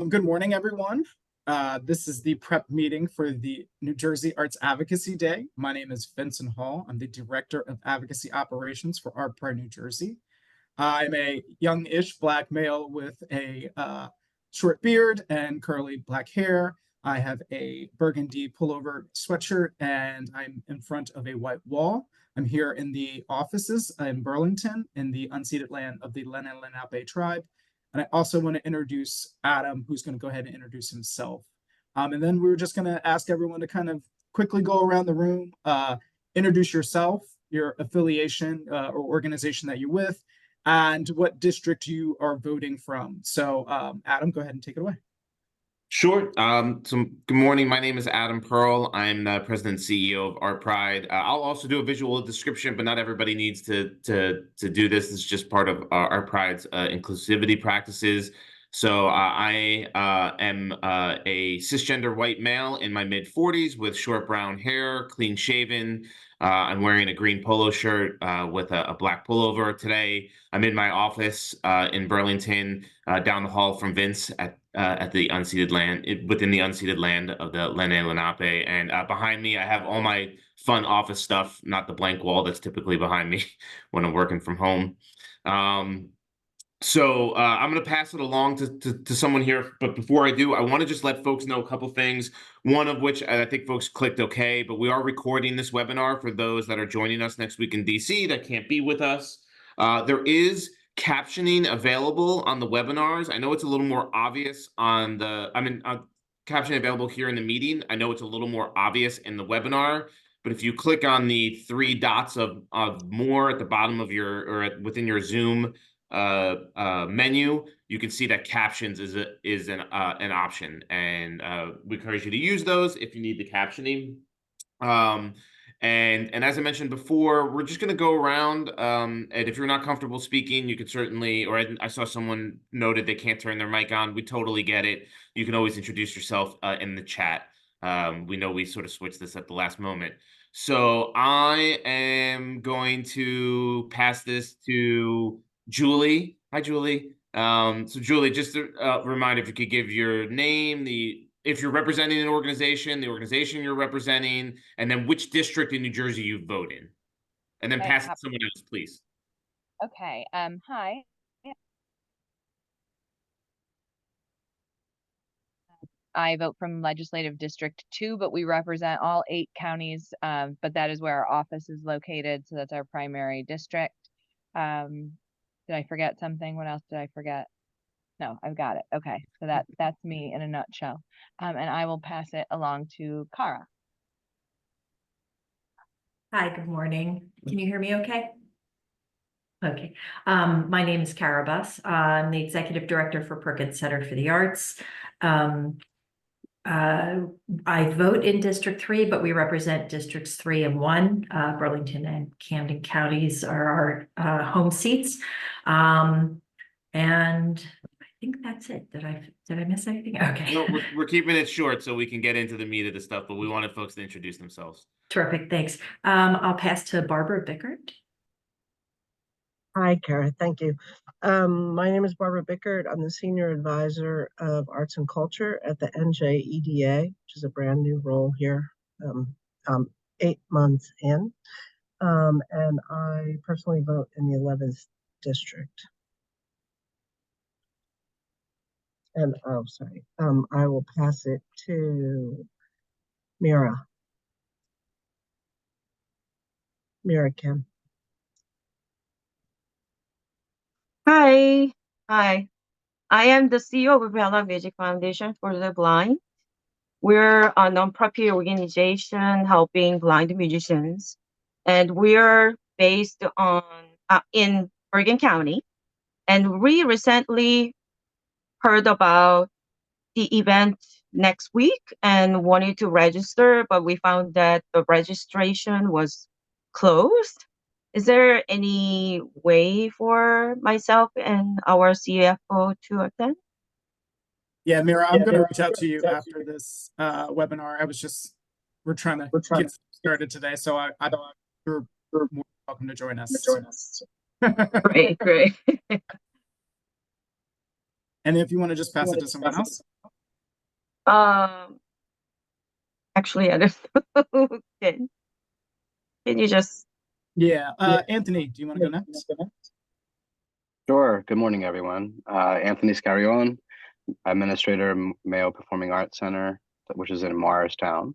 Good morning, everyone. This is the prep meeting for the New Jersey Arts Advocacy Day. My name is Vincent Hall. I'm the Director of Advocacy Operations for ArtPride, New Jersey. I'm a young-ish Black male with a short beard and curly black hair. I have a burgundy pullover sweatshirt, and I'm in front of a white wall. I'm here in the offices in Burlington, in the unceded land of the Lenape tribe. And I also want to introduce Adam, who's going to go ahead and introduce himself. And then we were just going to ask everyone to kind of quickly go around the room, introduce yourself, your affiliation or organization that you're with, and what district you are voting from. So Adam, go ahead and take it away. Sure. So good morning. My name is Adam Perle. I'm the president and CEO of ArtPride. I'll also do a visual description, but not everybody needs to do this. It's just part of ArtPride's inclusivity practices. So I am a cisgender white male in my mid-40s with short brown hair, clean shaven. I'm wearing a green polo shirt with a black pullover today. I'm in my office in Burlington, down the hall from Vince at the unceded land, within the unceded land of the Lenape. And behind me, I have all my fun office stuff, not the blank wall that's typically behind me when I'm working from home. So I'm going to pass it along to someone here. But before I do, I want to just let folks know a couple things, one of which I think folks clicked OK, but we are recording this webinar for those that are joining us next week in DC that can't be with us. There is captioning available on the webinars. I know it's a little more obvious on the, captioning available here in the meeting. I know it's a little more obvious in the webinar, but if you click on the three dots of more at the bottom of your, or within your Zoom menu, you can see that captions is an option, and we encourage you to use those if you need the captioning. And as I mentioned before, we're just going to go around, and if you're not comfortable speaking, you could certainly, or I saw someone noted they can't turn their mic on. We totally get it. You can always introduce yourself in the chat. We know we sort of switched this at the last moment. So I am going to pass this to Julie. Hi, Julie. So Julie, just a reminder, if you could give your name, if you're representing an organization, the organization you're representing, and then which district in New Jersey you vote in. And then pass it to someone else, please. Okay. Hi. I vote from Legislative District 2, but we represent all 8 counties, but that is where our office is located, so that's our primary district. Did I forget something? What else did I forget? No, I've got it. Okay, so that's me in a nutshell. And I will pass it along to Kara. Hi, good morning. Can you hear me okay? Okay. My name is Kara Buss. I'm the Executive Director for Perkins Center for the Arts. I vote in District 3, but we represent Districts 3 and 1. Burlington and Camden counties are our home seats. And I think that's it. Did I miss anything? Okay. No, we're keeping it short so we can get into the meat of the stuff, but we wanted folks to introduce themselves. Terrific, thanks. I'll pass to Barbara Bickert. Hi, Kara. Thank you. My name is Barbara Bickert. I'm the Senior Advisor of Arts and Culture at the NJEDA, which is a brand new role here, 8 months in. And I personally vote in the 11th district. And I will pass it to Mira Kim. Hi. I am the CEO of Perle Music Foundation for the Blind. We're a nonprofit organization helping blind musicians, and we're based in Bergen County. And we recently heard about the event next week and wanted to register, but we found that the registration was closed. Is there any way for myself and our CFO to attend? Yeah, Mira, I'm going to reach out to you after this webinar. We're trying to get started today, so you're more welcome to join us. Great. And if you want to just pass it to someone else. Actually, I don't know. Can you just? Yeah, Anthony, do you want to go next? Sure. Good morning, everyone. Anthony Scarione, Administrator, Mayo Performing Arts Center, which is in Morristown.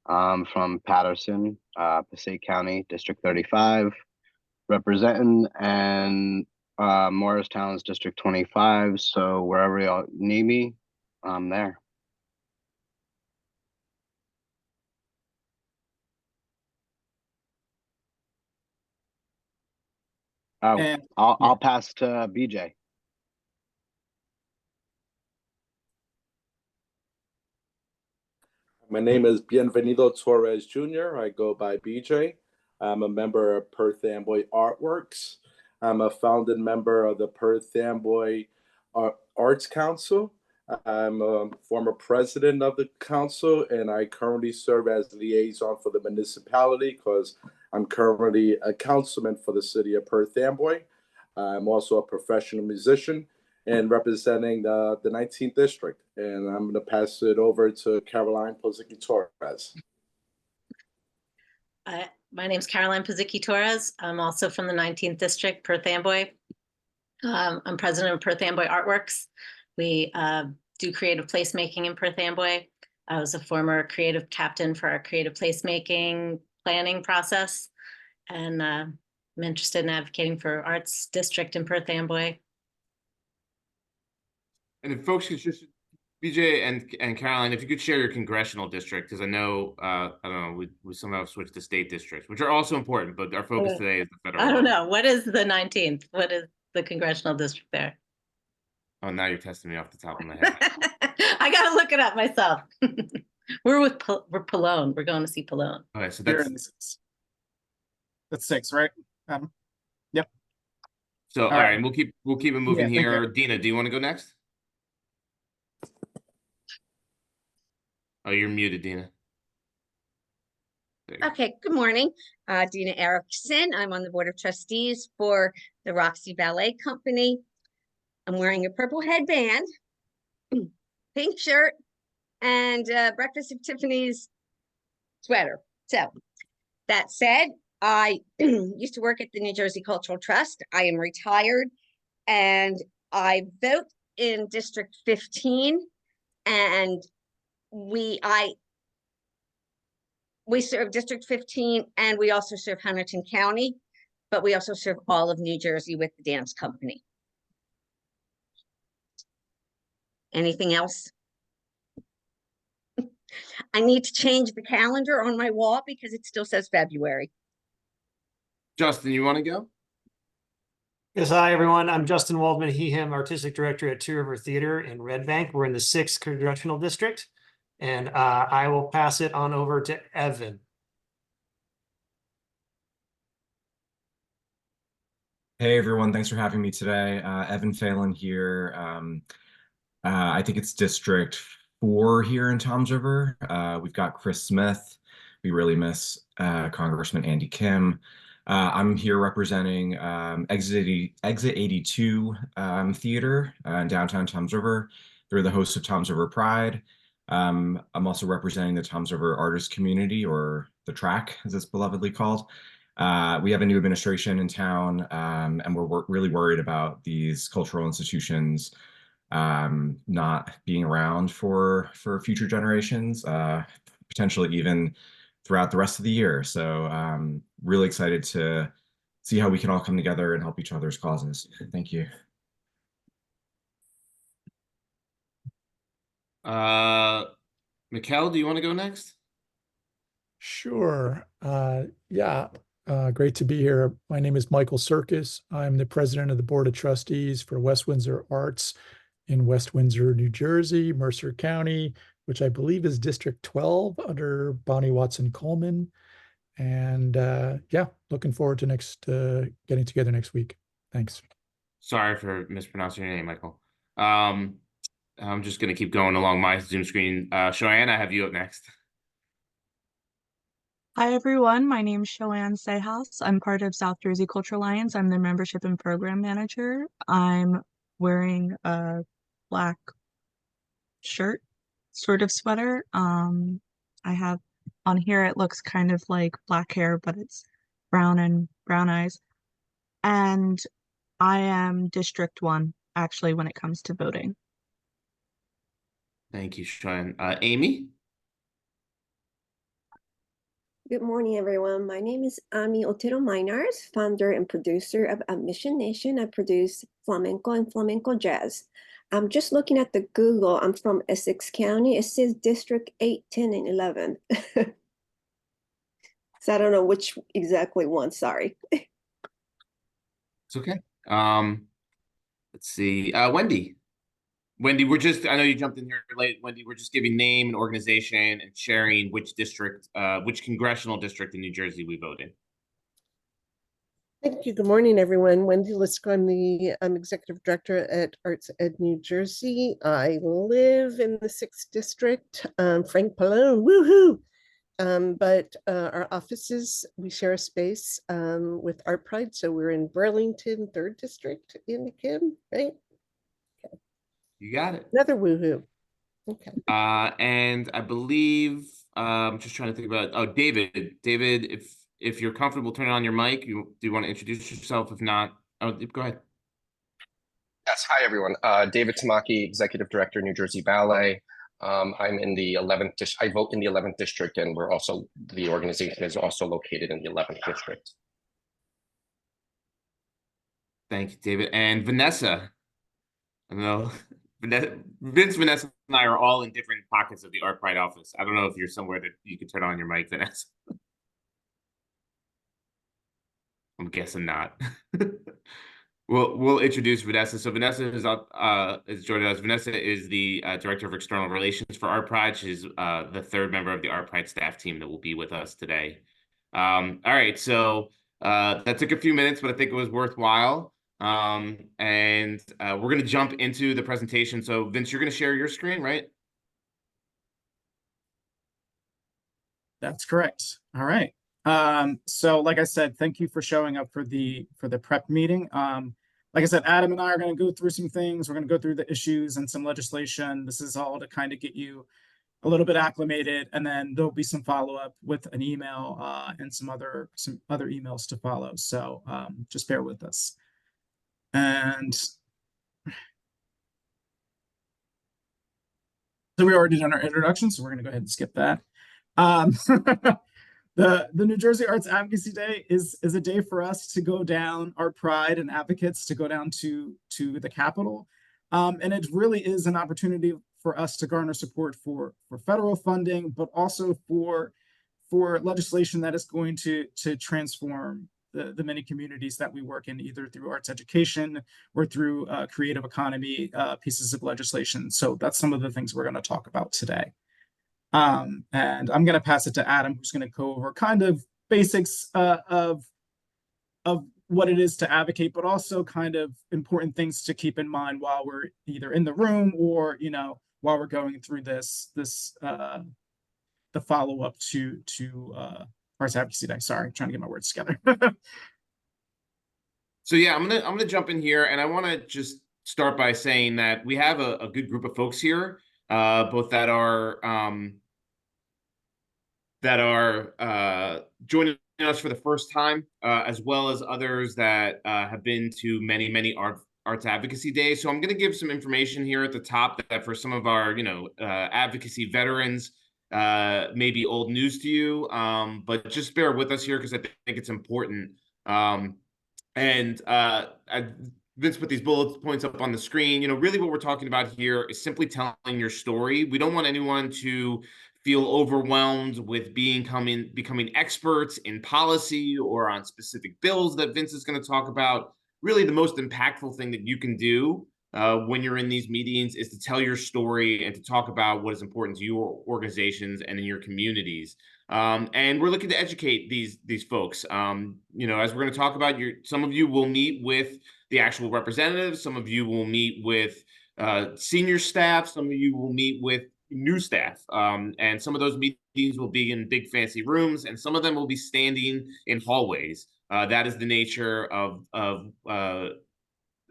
From Patterson, Passaic County, District 35, representing, and Morristown's District 25. So wherever y'all need me, I'm there. Oh, And I'll pass to BJ. My name is Bienvenido Torres Jr. I go by BJ. I'm a member of Perth Amboy Artworks. I'm a founding member of the Perth Amboy Arts Council. I'm a former president of the council, and I currently serve as liaison for the municipality because I'm currently a councilman for the city of Perth Amboy. I'm also a professional musician and representing the 19th district. And I'm going to pass it over to Caroline Pozicki Torres. My name is Caroline Pozicki Torres. I'm also from the 19th district, Perth Amboy. I'm president of Perth Amboy Artworks. We do creative placemaking in Perth Amboy. I was a former creative captain for our creative placemaking planning process. And I'm interested in advocating for arts district in Perth Amboy. And if folks could just, BJ and Caroline, if you could share your congressional district, because I know, I don't know, we somehow switched to state districts, which are also important, but our focus today is the federal. I don't know. What is the 19th? What is the congressional district there? Oh, now you're testing me off the top of my head. I got to look it up myself. We're Pallone. We're going to see Pallone. Okay, so you're in the six. That's 6, right? Yep. So all right, we'll keep it moving here. Dina, do you want to go next? Oh, you're muted, Dina. Okay, good morning. Dina Erickson. I'm on the Board of Trustees for the Roxy Ballet Company. I'm wearing a purple headband, pink shirt, and Breakfast at Tiffany's sweater. So, that said, I used to work at the New Jersey Cultural Trust. I am retired, and I vote in District 15, and we serve District 15, and we also serve Huntington County, but we also serve all of New Jersey with the dance company. Anything else? I need to change the calendar on my wall because it still says February. Justin, you want to go? Yes, hi, everyone. I'm Justin Waldman, he, him, Artistic Director at Two River Theater in Red Bank. We're in the 6th Congressional District, and I will pass it on over to Evan. Hey, everyone. Thanks for having me today. Evan Phelan here. I think it's District 4 here in Toms River. We've got Chris Smith. We really miss Congressman Andy Kim. I'm here representing Exit 82 Theater in downtown Toms River. They're the hosts of Toms River Pride. I'm also representing the Toms River artist community, or the TRAC, as it's belovedly called. We have a new administration in town, and we're really worried about these cultural institutions not being around for future generations, potentially even throughout the rest of the year. So really excited to see how we can all come together and help each other's causes. Thank you. Mikkel, do you want to go next? Sure. Great to be here. My name is Michael Serkis. I'm the president of the Board of Trustees for West Windsor Arts in West Windsor, New Jersey, Mercer County, which I believe is District 12 under Bonnie Watson Coleman. And looking forward to getting together next week. Thanks. Sorry for mispronouncing your name, Michael. I'm just going to keep going along my Zoom screen. Cheyenne, I have you up next. Hi, everyone. My name is Shoanne Sejas. I'm part of South Jersey Cultural Alliance. I'm the membership and program manager. I'm wearing a black shirt sort of sweater. I have on here, it looks kind of like black hair, but it's brown and brown eyes. And I am District 1, actually, when it comes to voting. Thank you, Sean. Amy? Good morning, everyone. My name is Ami Otero Minars, founder and producer of Admission Nation. I produce flamenco and flamenco jazz. I'm just looking at the Google. I'm from Essex County. It says District 8, 10, and 11. So I don't know which exactly one, sorry. It's okay. Let's see. Wendy. Wendy, I know you jumped in here late. Wendy, we're just giving name and organization and sharing which district, which congressional district in New Jersey we vote in. Thank you. Good morning, everyone. Wendy Lisk. I'm executive director at Arts Ed New Jersey. I live in the 6th district, Frank Pallone, woohoo! But our offices, we share a space with ArtPride. So we're in Burlington, 3rd district in Kim, right? You got it. Another woohoo. Okay. And I believe, I'm just trying to think about, David. David, if you're comfortable turning on your mic, do you want to introduce yourself? If not, go ahead. Yes, hi everyone. David Tamaki, Executive Director, New Jersey Ballet. I'm in the 11th district. I vote in the 11th district, and the organization is also located in the 11th district. Thank you, David. And Vanessa. I know Vince, Vanessa, and I are all in different pockets of the ArtPride office. I don't know if you're somewhere that you can turn on your mic, Vanessa. I'm guessing not. We'll introduce Vanessa. So Vanessa is joining us. Vanessa is the Director of External Relations for ArtPride. She's the 3rd member of the ArtPride staff team that will be with us today. All right, so that took a few minutes, but I think it was worthwhile. And we're going to jump into the presentation. So Vince, you're going to share your screen, right? That's correct. All right. So like I said, thank you for showing up for the prep meeting. Like I said, Adam and I are going to go through some things. We're going to go through the issues and some legislation. This is all to kind of get you a little bit acclimated, and then there'll be some follow-up with an email and some other emails to follow. So just bear with us. And so we already done our introduction, so we're going to go ahead and skip that. The New Jersey Arts Advocacy Day is a day for us to go down, ArtPride and advocates to go down to the Capitol. And it really is an opportunity for us to garner support for federal funding, but also for legislation that is going to transform the many communities that we work in, either through arts education or through creative economy pieces of legislation. So that's some of the things we're going to talk about today. And I'm going to pass it to Adam, who's going to go over kind of basics of what it is to advocate, but also kind of important things to keep in mind while we're either in the room or, while we're going through the follow-up to Arts Advocacy Day. Sorry, trying to get my words together. So yeah, I'm gonna jump in here, and I want to just start by saying that we have a good group of folks here, both that are joining us for the first time, as well as others that have been to many arts advocacy days. So I'm going to give some information here at the top that for some of our advocacy veterans may be old news to you, but just bear with us here because I think it's important. Vince put these bullet points up on the screen. Really what we're talking about here is simply telling your story. We don't want anyone to feel overwhelmed with becoming experts in policy or on specific bills that Vince is going to talk about. Really, the most impactful thing that you can do when you're in these meetings is to tell your story and to talk about what is important to your organizations and in your communities. And we're looking to educate these folks. As we're going to talk about, some of you will meet with the actual representatives. Some of you will meet with senior staff. Some of you will meet with new staff. And some of those meetings will be in big fancy rooms, and some of them will be standing in hallways. That is the nature of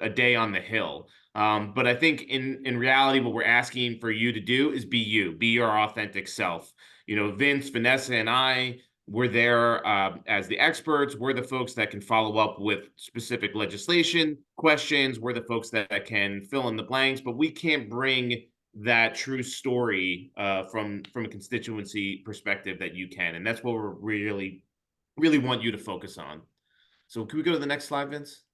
a day on the Hill. But I think in reality, what we're asking for you to do is be you, be your authentic self. You know, Vince, Vanessa, and I, we're there as the experts. We're the folks that can follow up with specific legislation questions. We're the folks that can fill in the blanks, but we can't bring that true story from a constituency perspective that you can. And that's what we're really want you to focus on. So can we go to the next slide, Vince?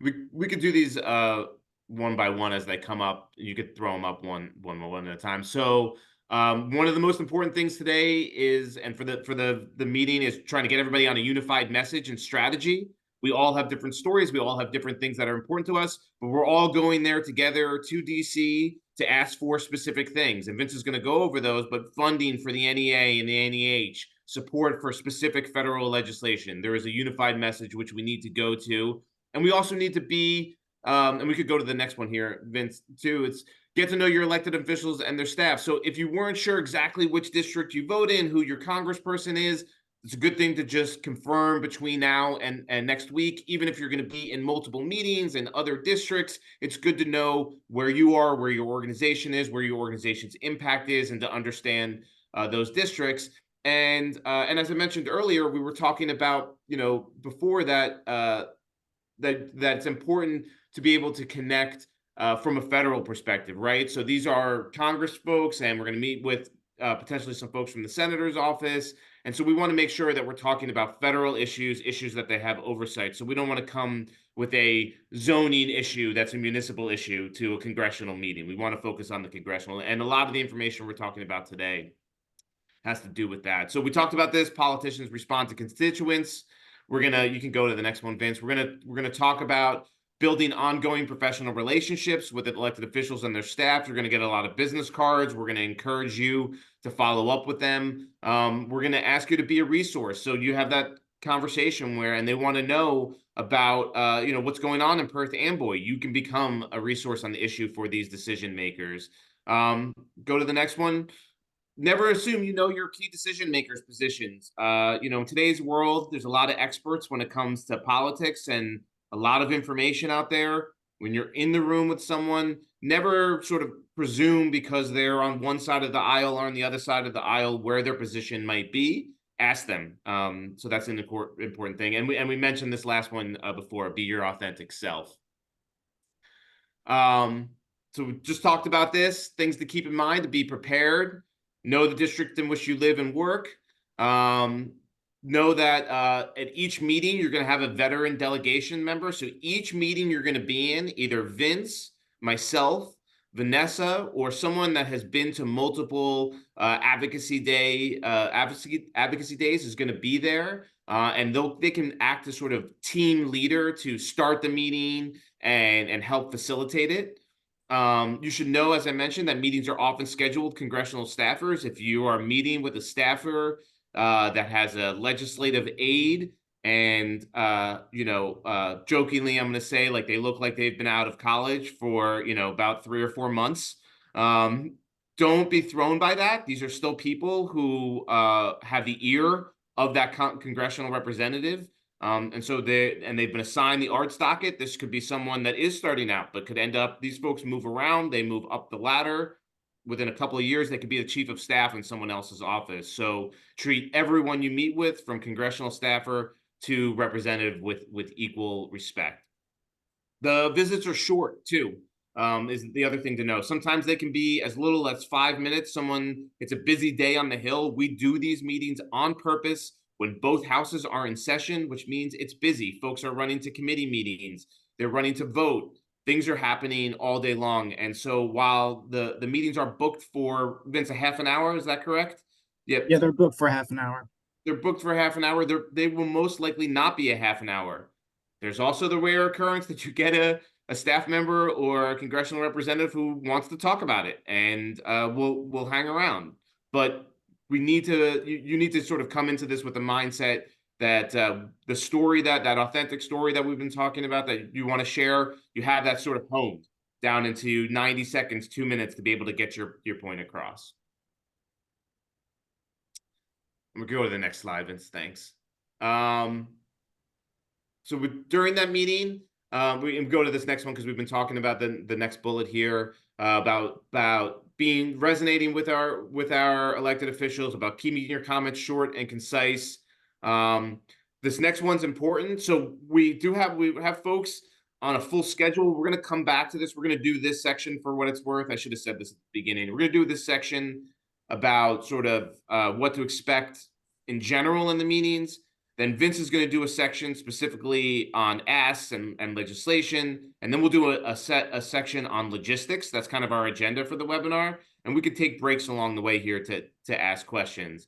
We could do these one by one as they come up. You could throw them up one at a time. So one of the most important things today is, and for the meeting, is trying to get everybody on a unified message and strategy. We all have different stories. We all have different things that are important to us, but we're all going there together to DC to ask for specific things. And Vince is going to go over those, but funding for the NEA and the NEH, support for specific federal legislation. There is a unified message which we need to go to. And we also need to be, and we could go to the next one here, Vince, too. It's get to know your elected officials and their staff. So if you weren't sure exactly which district you vote in, who your congressperson is, it's a good thing to just confirm between now and next week. Even if you're going to be in multiple meetings in other districts, it's good to know where you are, where your organization is, where your organization's impact is, and to understand those districts. And as I mentioned earlier, we were talking about, you know, before that, that's important to be able to connect from a federal perspective, right? So these are Congress folks, and we're going to meet with potentially some folks from the senator's office. And so we want to make sure that we're talking about federal issues that they have oversight. So we don't want to come with a zoning issue that's a municipal issue to a congressional meeting. We want to focus on the congressional, and a lot of the information we're talking about today has to do with that. So we talked about this, politicians respond to constituents. You can go to the next one, Vince. We're gonna talk about building ongoing professional relationships with elected officials and their staff. You're gonna get a lot of business cards. We're gonna encourage you to follow up with them. We're gonna ask you to be a resource. So you have that conversation and they want to know about you know, what's going on in Perth Amboy. You can become a resource on the issue for these decision makers. Go to the next one. Never assume you know your key decision makers' positions. You know, in today's world, there's a lot of experts when it comes to politics and a lot of information out there. When you're in the room with someone, never sort of presume because they're on one side of the aisle or on the other side of the aisle where their position might be. Ask them. So that's an important thing. And we mentioned this last one before. Be your authentic self. So we just talked about this. Things to keep in mind: to be prepared. Know the district in which you live and work. Know that at each meeting, you're going to have a veteran delegation member. So each meeting you're going to be in, either Vince, myself, Vanessa, or someone that has been to multiple advocacy days is going to be there. And they can act as sort of team leader to start the meeting and help facilitate it. You should know, as I mentioned, that meetings are often scheduled with congressional staffers. If you are meeting with a staffer that has a legislative aide and, you know, jokingly, I'm going to say, like, they look like they've been out of college for, you know, about 3 or 4 months, don't be thrown by that. These are still people who have the ear of that congressional representative. And so they've been assigned the arts docket. This could be someone that is starting out, but could end up, these folks move around, they move up the ladder. Within a couple of years, they could be the chief of staff in someone else's office. So treat everyone you meet with, from congressional staffer to representative, with equal respect. The visits are short too, is the other thing to know. Sometimes they can be as little as 5 minutes. It's a busy day on the Hill. We do these meetings on purpose when both houses are in session, which means it's busy. Folks are running to committee meetings. They're running to vote. Things are happening all day long. And so while the meetings are booked for, Vince, a half an hour, is that correct? Yep. Yeah, they're booked for half an hour. They're booked for half an hour. They will most likely not be a half an hour. There's also the rare occurrence that you get a staff member or a congressional representative who wants to talk about it, and will hang around. But you need to sort of come into this with the mindset that the story, that authentic story that we've been talking about, that you want to share, you have that sort of honed down into 90 seconds, 2 minutes to be able to get your point across. We'll go to the next slide, Vince. Thanks. So during that meeting, We can go to this next one because we've been talking about the next bullet here about being resonating with our elected officials, about keeping your comments short and concise. This next one's important. So we have folks on a full schedule. We're going to come back to this. We're going to do this section for what it's worth. I should have said this at the beginning. We're going to do this section about sort of what to expect in general in the meetings. Then Vince is going to do a section specifically on asks and legislation. And then we'll do a section on logistics. That's kind of our agenda for the webinar. And we could take breaks along the way here to ask questions.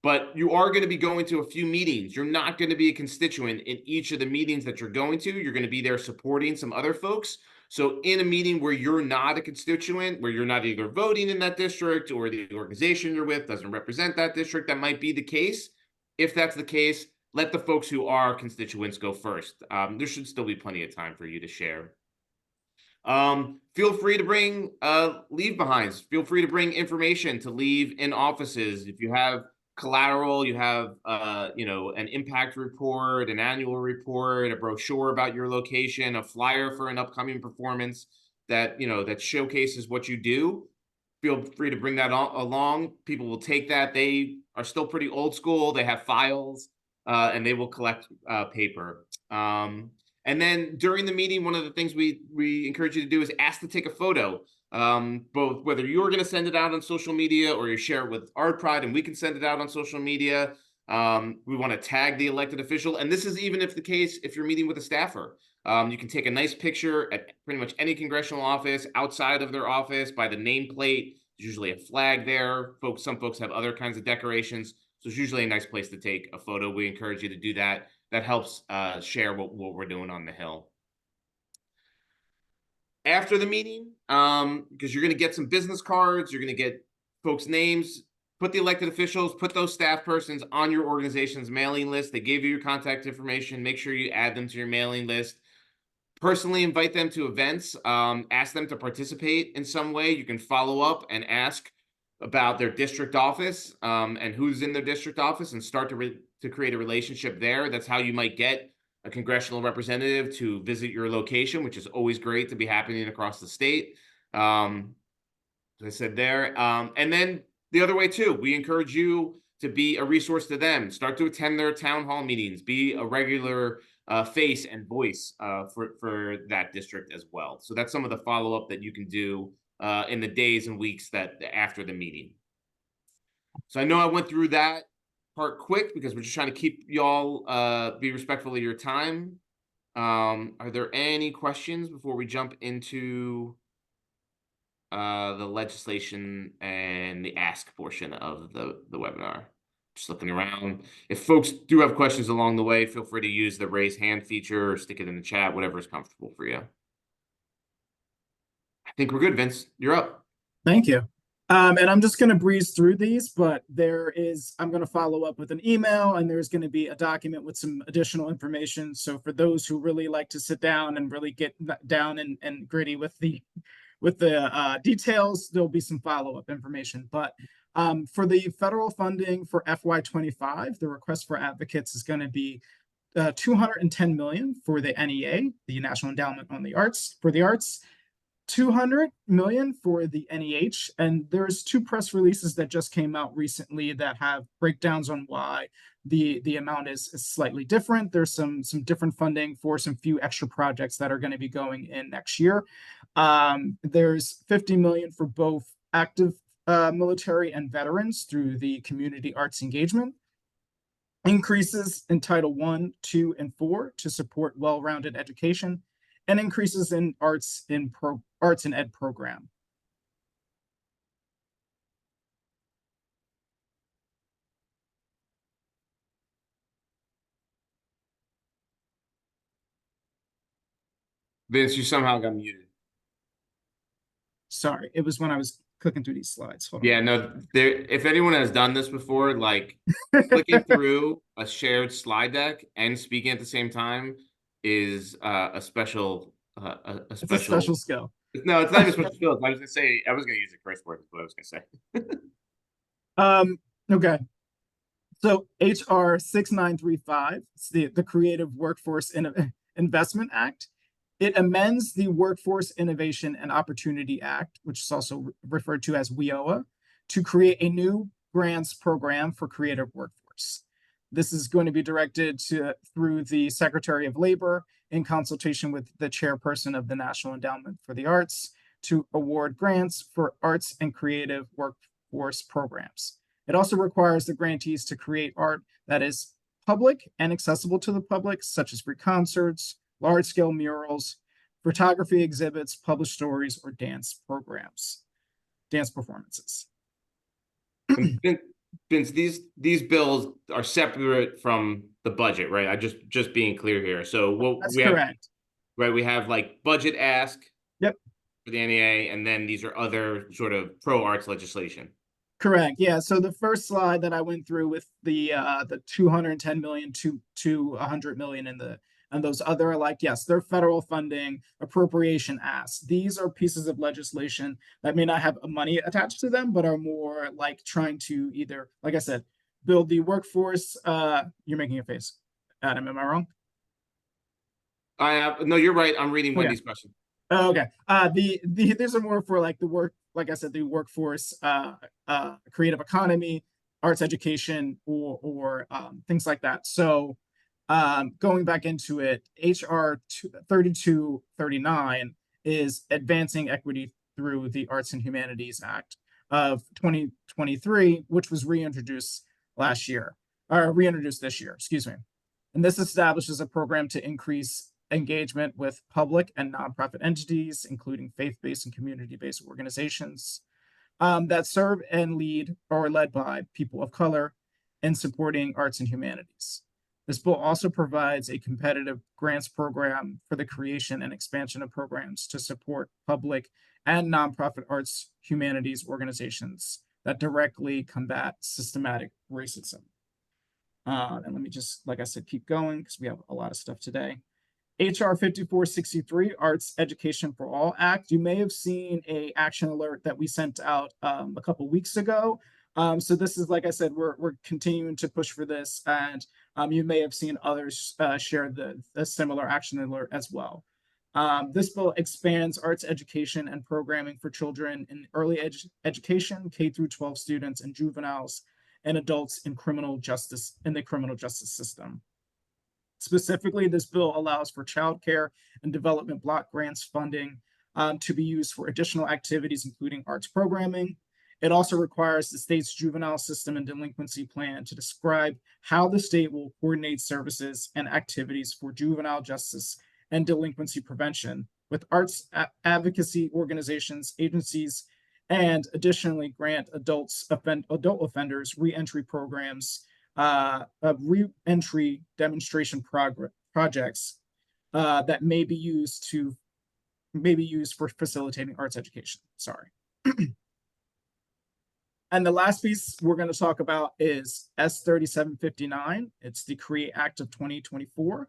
But you are going to be going to a few meetings. You're not going to be a constituent in each of the meetings that you're going to. You're going to be there supporting some other folks. So in a meeting where you're not a constituent, where you're not either voting in that district or the organization you're with doesn't represent that district, that might be the case. If that's the case, let the folks who are constituents go first. There should still be plenty of time for you to share. Feel free to bring leave behinds. Feel free to bring information to leave in offices. If you have collateral, you have an impact report, an annual report, a brochure about your location, a flyer for an upcoming performance that that showcases what you do. Feel free to bring that along. People will take that. They are still pretty old school. They have files and they will collect paper. And then during the meeting, one of the things we encourage you to do is ask to take a photo. Both whether you're going to send it out on social media or you share it with ArtPride and we can send it out on social media. We want to tag the elected official. And this is even if the case, if you're meeting with a staffer. You can take a nice picture at pretty much any congressional office, outside of their office, by the nameplate. There's usually a flag there. Some folks have other kinds of decorations. So it's usually a nice place to take a photo. We encourage you to do that. That helps share what we're doing on the Hill. After the meeting, because you're going to get some business cards, you're going to get folks' names, put the elected officials, put those staff persons on your organization's mailing list. They gave you your contact information. Make sure you add them to your mailing list. Personally invite them to events, ask them to participate in some way. You can follow up and ask about their district office and who's in their district office and start to create a relationship there. That's how you might get a congressional representative to visit your location, which is always great to be happening across the state. As I said there. And then the other way too, we encourage you to be a resource to them. Start to attend their town hall meetings. Be a regular face and voice for that district as well. So that's some of the follow-up that you can do in the days and weeks after the meeting. So I know I went through that part quick because we're just trying to keep y'all be respectful of your time. Are there any questions before we jump into the legislation and the ask portion of the webinar? Just looking around. If folks do have questions along the way, feel free to use the raise hand feature or stick it in the chat, whatever is comfortable for you. I think we're good, Vince. You're up. Thank you. And I'm just going to breeze through these, but I'm going to follow up with an email and there's going to be a document with some additional information. So for those who really like to sit down and really get down and gritty with the details, there'll be some follow-up information. But for the federal funding for FY25, the request for advocates is going to be $210 million for the NEA, the National Endowment on the Arts, for the arts, $200 million for the NEH, and there's two press releases that just came out recently that have breakdowns on why the amount is slightly different. There's some different funding for some few extra projects that are going to be going in next year. There's $50 million for both active military and veterans through the community arts engagement. Increases in Title I, II, and IV to support well-rounded education, and increases in arts and ed program. Vince, you somehow got muted. Sorry, it was when I was clicking through these slides. Hold on. Yeah, no, if anyone has done this before, like clicking through a shared slide deck and speaking at the same time is a special It's a special skill. No, it's not even special skill. I was gonna use a curse word, is what I was gonna say. Okay. So HR 6935, it's the Creative Workforce Investment Act. It amends the Workforce Innovation and Opportunity Act, which is also referred to as WIOA, to create a new grants program for creative workforce. This is going to be directed through the Secretary of Labor in consultation with the chairperson of the National Endowment for the Arts to award grants for arts and creative workforce programs. It also requires the grantees to create art that is public and accessible to the public, such as free concerts, large-scale murals, photography exhibits, published stories, or dance performances. Vince, these bills are separate from the budget, right? I just being clear here. So what That's we have, correct. right? We have like budget ask. Yep. For the NEA, and then these are other sort of pro arts legislation. Correct. Yeah. So the first slide that I went through with the 210 million to 100 million and those other, like, yes, they're federal funding appropriation asks. These are pieces of legislation that may not have money attached to them, but are more like trying to either, like I said, build the workforce. You're making a face, Adam. Am I wrong? No, you're right. I'm reading Wendy's question. Oh, okay. These are more for like the work, like I said, the workforce, creative economy, arts education, or things like that. So, going back into it, HR 3239 is advancing equity through the Arts and Humanities Act of 2023, which was reintroduced this year, excuse me. And this establishes a program to increase engagement with public and nonprofit entities, including faith-based and community-based organizations that serve and lead or are led by people of color in supporting arts and humanities. This bill also provides a competitive grants program for the creation and expansion of programs to support public and nonprofit arts humanities organizations that directly combat systematic racism. And let me just, like I said, keep going because we have a lot of stuff today. HR 5463, Arts Education for All Act. You may have seen an action alert that we sent out a couple weeks ago. So this is, like I said, we're continuing to push for this, and you may have seen others share the similar action alert as well. This bill expands arts education and programming for children in early education, K through 12 students and juveniles, and adults in the criminal justice system. Specifically, this bill allows for child care and development block grants funding to be used for additional activities, including arts programming. It also requires the state's juvenile system and delinquency plan to describe how the state will coordinate services and activities for juvenile justice and delinquency prevention with arts advocacy organizations, agencies, and additionally grant adult offenders re-entry programs, re-entry demonstration projects that may be used for facilitating arts education. Sorry. And the last piece we're going to talk about is S3759. It's the CREATE Act of 2024.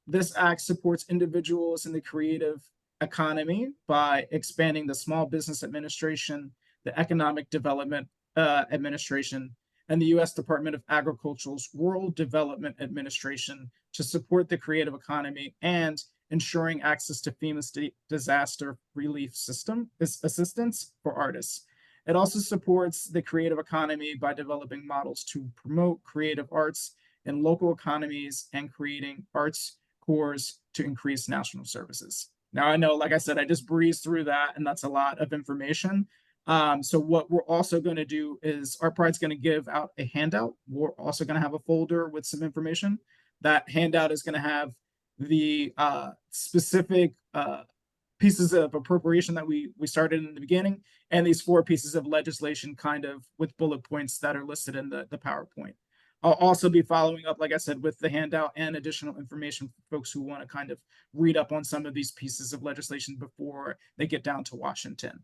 This act supports individuals in the creative economy by expanding the Small Business Administration, the Economic Development Administration, and the U.S. Department of Agriculture's Rural Development Administration to support the creative economy and ensuring access to FEMA disaster relief assistance for artists. It also supports the creative economy by developing models to promote creative arts in local economies and creating arts cores to increase national services. Now, I know, like I said, I just breezed through that, and that's a lot of information. So what we're also going to do is ArtPride's going to give out a handout. We're also going to have a folder with some information. That handout is going to have the specific pieces of appropriation that we started in the beginning, and these 4 pieces of legislation kind of with bullet points that are listed in the PowerPoint. I'll also be following up, like I said, with the handout and additional information for folks who want to kind of read up on some of these pieces of legislation before they get down to Washington.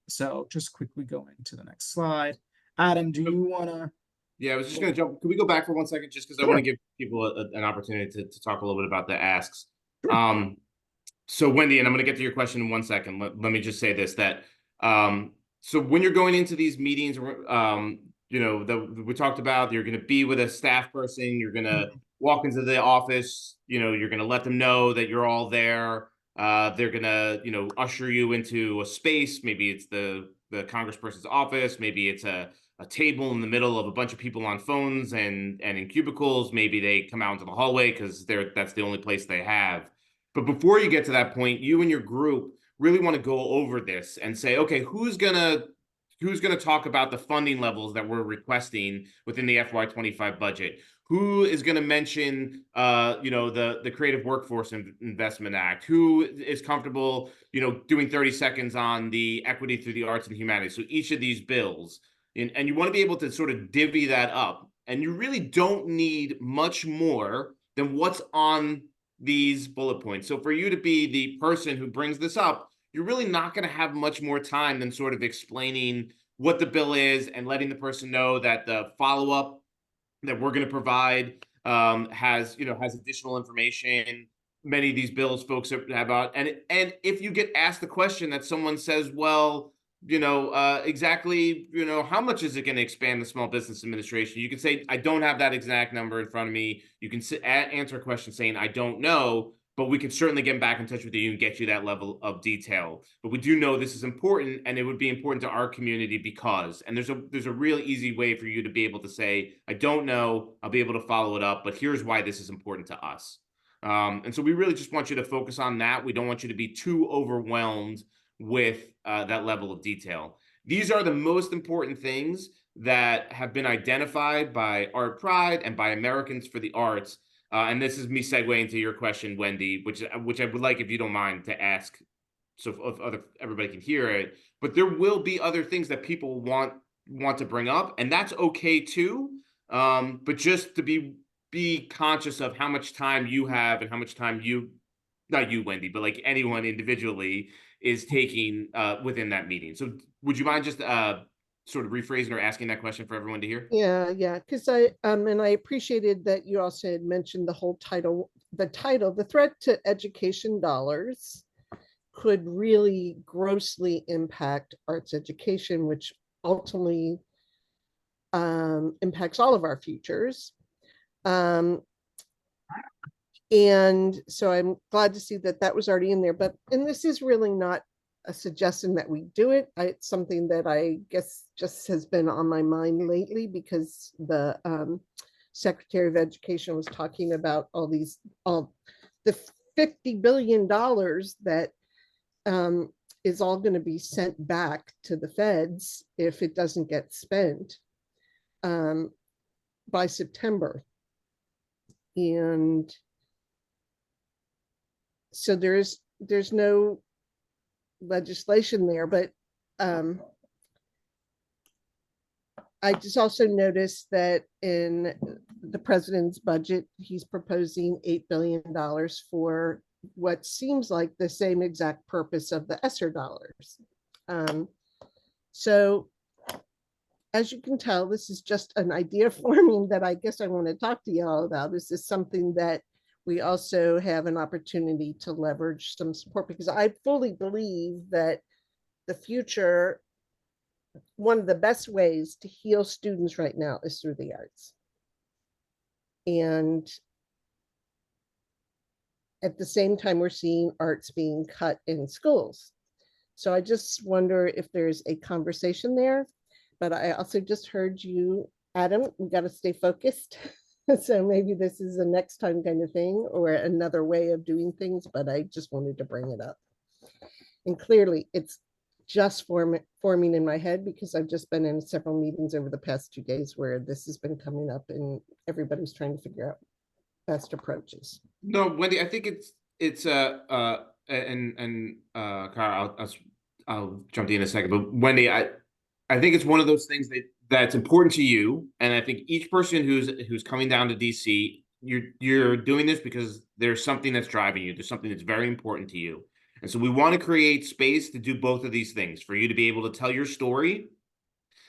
So just quickly going to the next slide. Adam, do you want to? Yeah, I was just going to jump. Can we go back for 1 second, just because I want to give people an opportunity to talk a little bit about the asks. Sure. So Wendy, and I'm going to get to your question in 1 second. Let me just say this, that so when you're going into these meetings, you know, that we talked about, you're going to be with a staff person, you're going to walk into the office, you're going to let them know that you're all there. They're going to, usher you into a space. Maybe it's the congressperson's office. Maybe it's a table in the middle of a bunch of people on phones and in cubicles. Maybe they come out into the hallway because that's the only place they have. But before you get to that point, you and your group really want to go over this and say, okay, who's gonna talk about the funding levels that we're requesting within the FY25 budget? Who is going to mention, the Creative Workforce Investment Act? Who is comfortable, doing 30 seconds on the equity through the arts and humanities? So each of these bills, and you want to be able to sort of divvy that up. And you really don't need much more than what's on these bullet points. So for you to be the person who brings this up, you're really not going to have much more time than sort of explaining what the bill is and letting the person know that the follow-up that we're going to provide has additional information. Many of these bills folks have about, and if you get asked the question that someone says, well, exactly, how much is it going to expand the Small Business Administration? You can say, I don't have that exact number in front of me. You can answer a question saying, I don't know, but we can certainly get back in touch with you and get you that level of detail. But we do know this is important, and it would be important to our community because, and there's a real easy way for you to be able to say, I don't know, I'll be able to follow it up, but here's why this is important to us. And so we really just want you to focus on that. We don't want you to be too overwhelmed with that level of detail. These are the most important things that have been identified by ArtPride and by Americans for the Arts. And this is me segueing into your question, Wendy, which I would like, if you don't mind, to ask, so if everybody can hear it. But there will be other things that people want to bring up, and that's okay too. But just to be conscious of how much time you have and how much time not you, Wendy, but like anyone individually is taking within that meeting. So would you mind just sort of rephrasing or asking that question for everyone to hear? Yeah, because I appreciated that you also had mentioned the whole title, the threat to education dollars could really grossly impact arts education, which ultimately impacts all of our futures. And so I'm glad to see that was already in there, and this is really not a suggestion that we do it. It's something that I guess just has been on my mind lately because the Secretary of Education was talking about all the $50 billion that is all going to be sent back to the feds if it doesn't get spent by September. And so there's no legislation there, but I just also noticed that in the president's budget, he's proposing $8 billion for what seems like the same exact purpose of the ESSER dollars. So as you can tell, this is just an idea forming that I guess I want to talk to you all about. This is something that we also have an opportunity to leverage some support, because I fully believe that the future, one of the best ways to heal students right now is through the arts. And at the same time, we're seeing arts being cut in schools. So I just wonder if there's a conversation there. But I also just heard you, Adam, we got to stay focused. So maybe this is a next time kind of thing or another way of doing things, but I just wanted to bring it up. And clearly it's just forming in my head because I've just been in several meetings over the past 2 days where this has been coming up and everybody's trying to figure out best approaches. No, Wendy, I think it's Carl, I'll jump in a second, but Wendy, I think it's one of those things that's important to you, and I think each person who's coming down to DC, you're doing this because there's something that's driving you. There's something that's very important to you, and so we want to create space to do both of these things for you to be able to tell your story,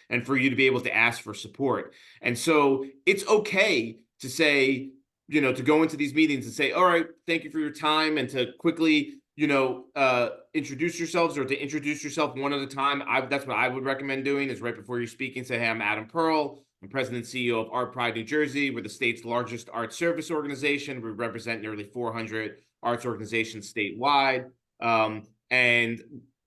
and for you to be able to ask for support. And so it's okay to say, to go into these meetings and say, all right, thank you for your time, and to quickly introduce yourselves, or to introduce yourself one at a time. That's what I would recommend doing, is right before you're speaking, say, hey, I'm Adam Perle. I'm president and CEO of ArtPride New Jersey. We're the state's largest art service organization. We represent nearly 400 arts organizations statewide. And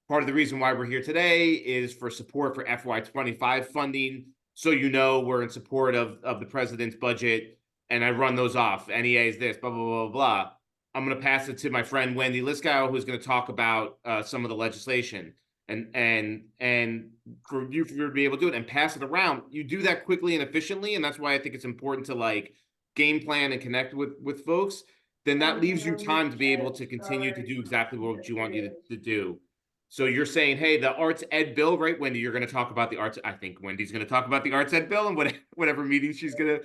part of the reason why we're here today is for support for FY25 funding. So you know we're in support of the president's budget, and I run those off. NEA is this, blah, blah, blah, blah. I'm going to pass it to my friend Wendy Liskow, who's going to talk about some of the legislation. And for you to be able to do it and pass it around, you do that quickly and efficiently, and that's why I think it's important to like game plan and connect with folks. Then that leaves you time to be able to continue to do exactly what you want you to do. So you're saying, hey, the arts ed bill, right, Wendy? You're going to talk about the arts. I think Wendy's going to talk about the arts ed bill and whatever meeting she's going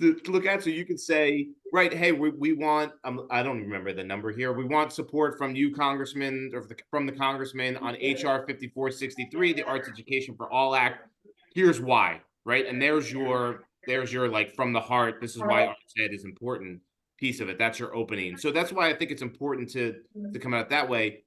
to look at. So you can say, right, hey, we want, I don't remember the number here. We want support from you, Congressman, or from the Congressman on HR 5463, the Arts Education for All Act. Here's why, right? And there's your like from the heart, this is why arts ed is important piece of it. That's your opening. So that's why I think it's important to come out that way.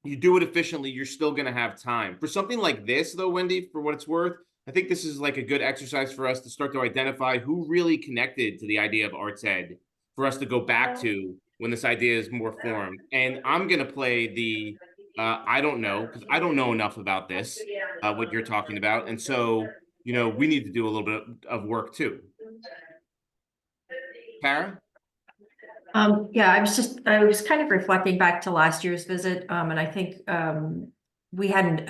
You do it efficiently, you're still going to have time. For something like this, though, Wendy, for what it's worth, I think this is like a good exercise for us to start to identify who really connected to the idea of arts ed for us to go back to when this idea is more formed. And I'm going to play the, I don't know, because I don't know enough about this, what you're talking about. And so, you know, we need to do a little bit of work too. Kara? Yeah, I was kind of reflecting back to last year's visit, and I think we had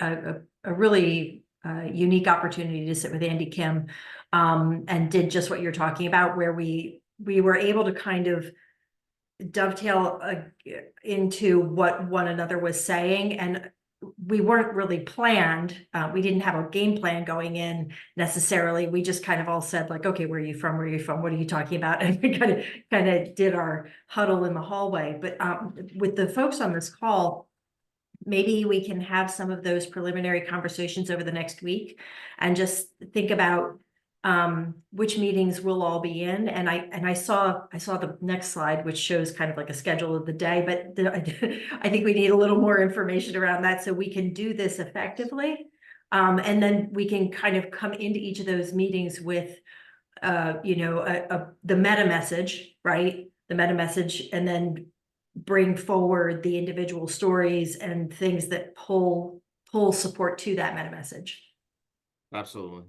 a really unique opportunity to sit with Andy Kim and did just what you're talking about, where we were able to kind of dovetail into what one another was saying, and we weren't really planned. We didn't have a game plan going in necessarily. We just kind of all said like, okay, where are you from? Where are you from? What are you talking about? And we kind of did our huddle in the hallway. But with the folks on this call, maybe we can have some of those preliminary conversations over the next week and just think about which meetings we'll all be in. And I saw the next slide, which shows kind of like a schedule of the day, but I think we need a little more information around that so we can do this effectively. And then we can kind of come into each of those meetings with, you know, the meta message, right? The meta message, and then bring forward the individual stories and things that pull support to that meta message. Absolutely.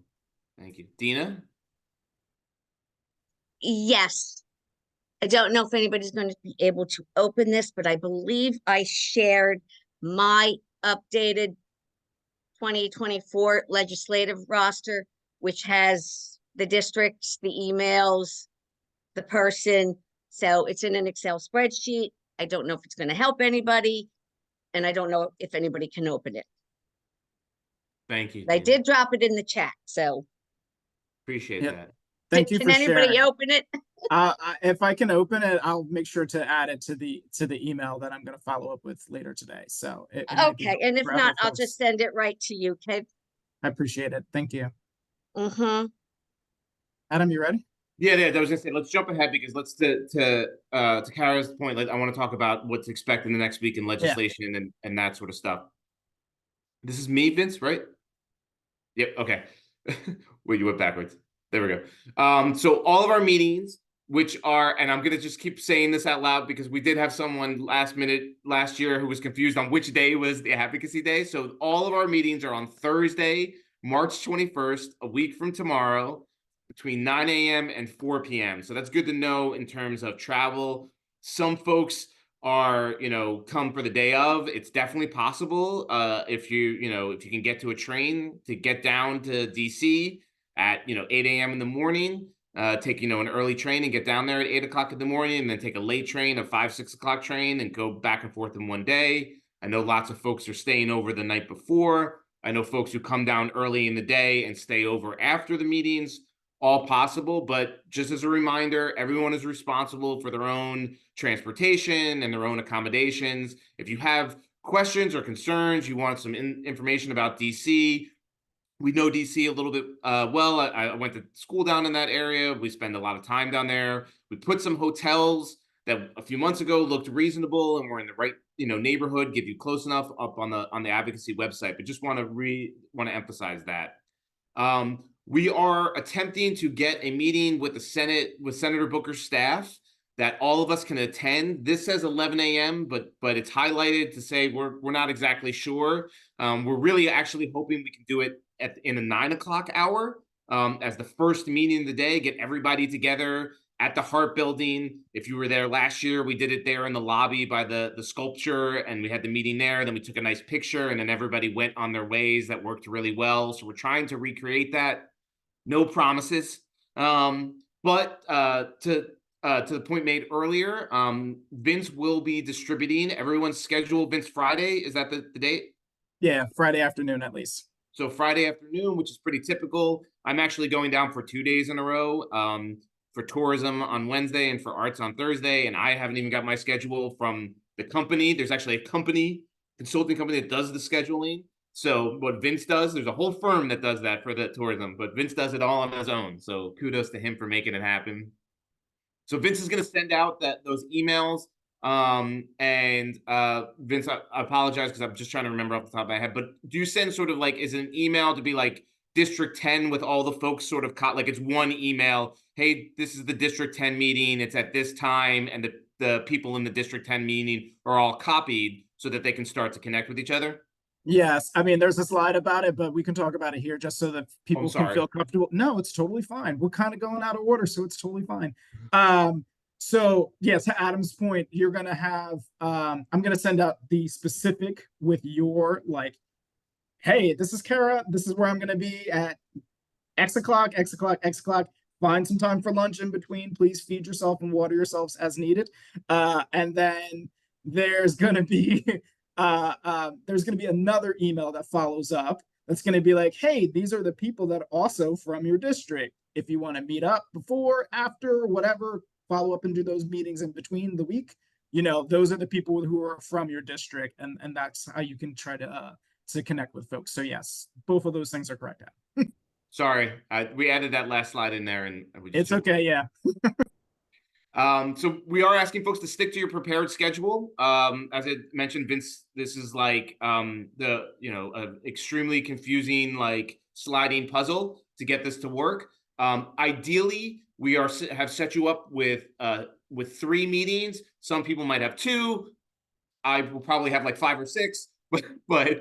Thank you. Dina? Yes. I don't know if anybody's going to be able to open this, but I believe I shared my updated 2024 legislative roster, which has the districts, the emails, the person. So it's in an Excel spreadsheet. I don't know if it's going to help anybody, and I don't know if anybody can open it. Thank you. I Dina. did drop it in the chat, so. Appreciate Yep. that. Thank you for Can anybody sharing. open it? If I can open it, I'll make sure to add it to the email that I'm going to follow up with later today. So it might be Okay, and if for other not, I'll folks. just send it right to you, okay? I appreciate it. Thank you. Mm-hmm. Adam, you ready? Yeah, I was gonna say, let's jump ahead because let's to Kara's point. I want to talk about what to expect in the next week in legislation and that sort of stuff. This is me, Vince, right? Yep. Okay. Wait, you went backwards. There we go. So all of our meetings, which are, and I'm gonna just keep saying this out loud because we did have someone last year who was confused on which day was the advocacy day. So all of our meetings are on Thursday, March 21st, a week from tomorrow, between 9 a.m. and 4 p.m. So that's good to know in terms of travel. Some folks are, come for the day of. It's definitely possible if you can get to a train to get down to DC at 8 a.m. in the morning. Take an early train and get down there at 8 o'clock in the morning, and then take a late train, a 5-6 o'clock train, and go back and forth in one day. I know lots of folks are staying over the night before. I know folks who come down early in the day and stay over after the meetings. All possible, but just as a reminder, everyone is responsible for their own transportation and their own accommodations. If you have questions or concerns, you want some information about DC, we know DC a little bit well. I went to school down in that area. We spend a lot of time down there. We put some hotels that a few months ago looked reasonable and were in the right neighborhood, give you close enough up on the advocacy website. But just want to emphasize that. We are attempting to get a meeting with the Senate, with Senator Booker's staff, that all of us can attend. This says 11 a.m., but it's highlighted to say we're not exactly sure. We're really actually hoping we can do it in the 9 o'clock hour as the first meeting of the day, get everybody together at the Hart Building. If you were there last year, we did it there in the lobby by the sculpture, and we had the meeting there. Then we took a nice picture, and then everybody went on their ways. That worked really well. So we're trying to recreate that. No promises. But to the point made earlier, Vince will be distributing everyone's schedule. Vince, Friday, is that the date? Yeah, Friday afternoon at least. So Friday afternoon, which is pretty typical. I'm actually going down for 2 days in a row, for tourism on Wednesday and for arts on Thursday. And I haven't even got my schedule from the company. There's actually a consulting company that does the scheduling. So what Vince does, there's a whole firm that does that for the tourism, but Vince does it all on his own. So kudos to him for making it happen. So Vince is going to send out those emails. Vince, I apologize because I'm just trying to remember off the top of my head, but do you send sort of like, is it an email to be like District 10 with all the folks sort of like it's one email? Hey, this is the District 10 meeting. It's at this time. And the people in the District 10 meeting are all copied so that they can start to connect with each other? Yes, I mean, there's a slide about it, but we can talk about it here just so that people can sorry. feel comfortable. No, it's totally fine. We're kind of going out of order, so it's totally fine. So yes, to Adam's point, you're gonna have I'm gonna send out the specific with your like, hey, this is Kara, this is where I'm gonna be at X o'clock, X o'clock, X o'clock. Find some time for lunch in between. Please feed yourself and water yourselves as needed. And then there's gonna be another email that follows up that's going to be like, hey, these are the people that are also from your district. If you want to meet up before, after, whatever, follow up and do those meetings in between the week, those are the people who are from your district, and that's how you can try to connect with folks. So yes, both of those things are correct. Sorry, we added that last slide in there, and it's okay. Yeah. So we are asking folks to stick to your prepared schedule. As I mentioned, Vince, this is like extremely confusing, like sliding puzzle to get this to work. Ideally, we have set you up with 3 meetings. Some people might have 2. I will probably have like 5 or 6, but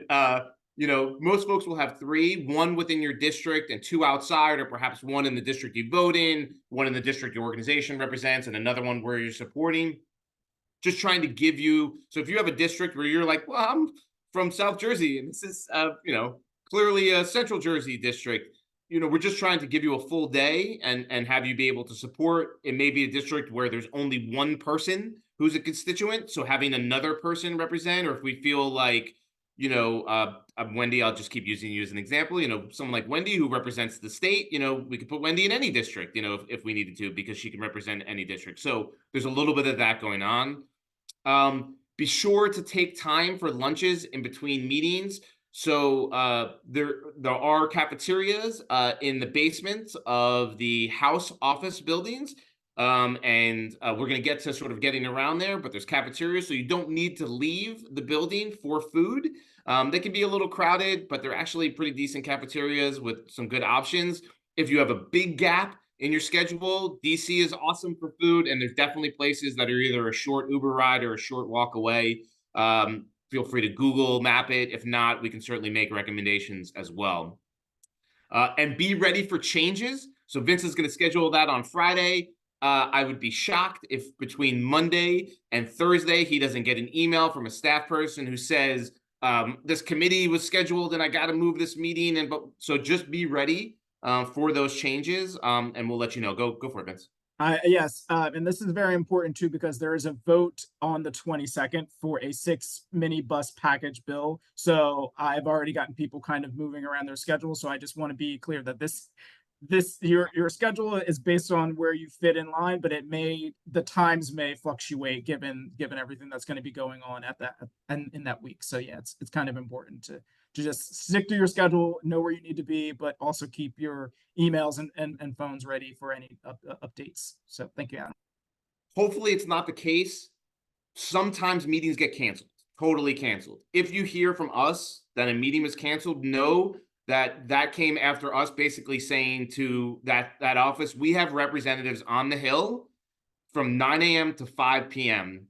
most folks will have 3, 1 within your district and 2 outside, or perhaps 1 in the district you vote in, 1 in the district your organization represents, and another one where you're supporting. Just trying to give you, so if you have a district where you're like, well, I'm from South Jersey, and this is, clearly a Central Jersey district, we're just trying to give you a full day and have you be able to support. It may be a district where there's only 1 person who's a constituent, so having another person represent, or if we feel like, Wendy, I'll just keep using you as an example, someone like Wendy who represents the state, we could put Wendy in any district, if we needed to, because she can represent any district. So there's a little bit of that going on. Be sure to take time for lunches in between meetings. So there are cafeterias in the basement of the House office buildings. We're going to get to sort of getting around there, but there's cafeterias, so you don't need to leave the building for food. They can be a little crowded, but they're actually pretty decent cafeterias with some good options. If you have a big gap in your schedule, DC is awesome for food, and there's definitely places that are either a short Uber ride or a short walk away. Feel free to Google map it. If not, we can certainly make recommendations as well. And be ready for changes. So Vince is going to schedule that on Friday. I would be shocked if between Monday and Thursday, he doesn't get an email from a staff person who says, this committee was scheduled and I got to move this meeting. So just be ready for those changes, and we'll let you know. Go for it, Vince. Yes, and this is very important too, because there is a vote on the 22nd for a 6 mini bus package bill. So I've already gotten people kind of moving around their schedule. So I just want to be clear that your schedule is based on where you fit in line, but the times may fluctuate given everything that's going to be going on at that and in that week. So yeah, it's kind of important to just stick to your schedule, know where you need to be, but also keep your emails and phones ready for any updates. So thank you, Adam. Hopefully it's not the case. Sometimes meetings get canceled, totally canceled. If you hear from us that a meeting was canceled, know that came after us basically saying to that office, we have representatives on the Hill from 9 a.m. to 5 p.m.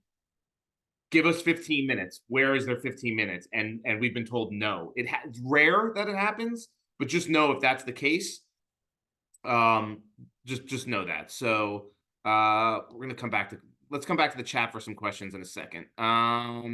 Give us 15 minutes. Where is their 15 minutes? And we've been told no. It's rare that it happens, but just know if that's the case, just know that. So we're gonna let's come back to the chat for some questions in a second. Let